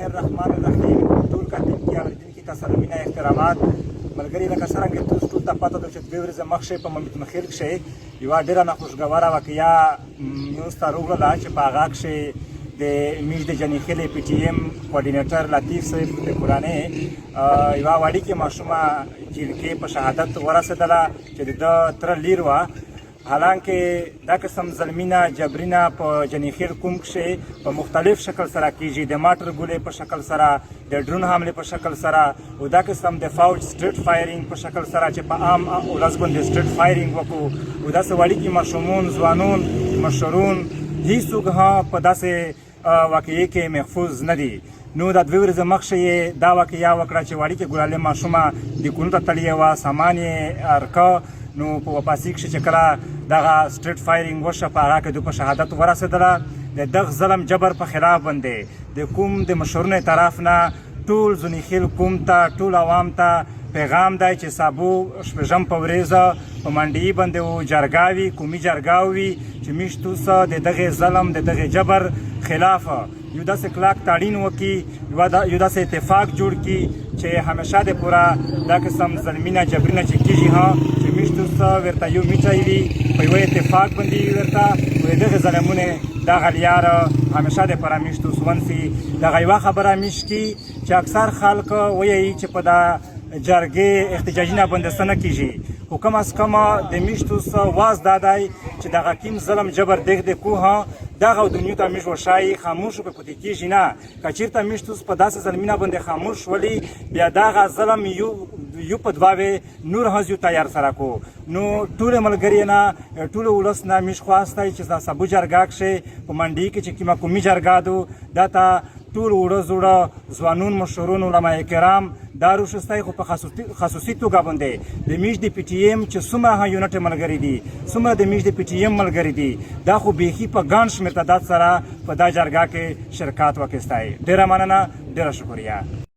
الله الرحمن الرحیم. ټول کتونکي اورېدونکي ته سلامونه احترامات. ملګري لکه څرنګه تاسو ټول ته پته ده چې دوې ورځې مخکې په مخیل کښې یوه ډېره ناخوشګواره واقعه موږ ته راغلله چې په هغه کښې د میش د جنیخیلې پی ټي ایم کوارډینیټر لطیف صاحب د کورانۍ یوه وړوکې ماشومه جیلکې په شهادت ورسېدله چې د ده تره لیر وه. حالانکه دا قسم ظلمینه جبرینه په جنیخیل کوم کښې په مختلف شکل سره کیږي، د ماټر ګولې په شکل سره، د ډرون حملې په شکل سره، او دا قسم د فوج سټریټ فایرینګ په شکل سره چې په عام ولس باندې سټریټ فایرینګ وکړو، او داسې وړوکي ماشومون، ځوانون، مشرون هیڅوک هم په داسې واقعې کې محفوظ نه دي. نو دا دوې ورځې مخکې یې دا واقعه وکړه چې وړوکې ګلالۍ ماشومه د کونو ته تللې وه، سامان یې ارکه. نو په واپسي کښې چې کله دغه سټریټ فایرینګ وشوه په هغه کې دوی په شهادت ورسېدله. د دغه ظلم جبر په خلاف باندې د کوم د مشرونو طرف نه ټول زنیخیل قوم ته، ټول عوام ته پیغام دی چې سابو شپږم په ورځ په منډیي باندې و جرګه وي، قومي جرګه وي چې موږ توسه د دغې ظلم د دغې جبر خلاف یو داسې کلک تړین وکړي، یو داسې اتفاق جوړ کړي چې همیشه د پوره دا قسم ظلمینه جبرینه چې کېږي چې موږ توسه ورته یو میټی وي، په یوه اتفاق باندې وي ورته، و د دغې ظلمونې دغه لیاره همیشه دپاره موږ توس ونسي. دغه یوه خبره موږ کړي چې اکثر خلک وایي چې په دا جرګې احتجاجونه باندې څه نه کېږي، خو کم از کم د موږ توس واز دا دی چې دغه کوم ظلم جبر دغ د کوه دغه دنیا ته موږ وښایي، خاموش به پاتې کېږي نه. که چېرته موږ توس په داسې ظلمینه باندې خاموش ولي، بیا دغه ظلم یو په دوه نور هم یو تیار سره کو. نو ټول ملګري نه، ټول ولس نه موږ خواستی چې دا سبو جرګه کښې په منډیي کې چې کومه قومي جرګه ده دا ته ټول وړه زوړه ځوانون، مشرون، علما کرام دا روشستی، خو په خصوصي توګه باندې د میش د پی ټي ایم چې څومره هم یونټ ملګري دي، څومره د میش د پی ټي ایم ملګري دي، دا خو بیخي په ګڼ شمېر تعداد سره په دا جرګه کې شرکت واخیستی. ډېره مننه، ډېره شکریه.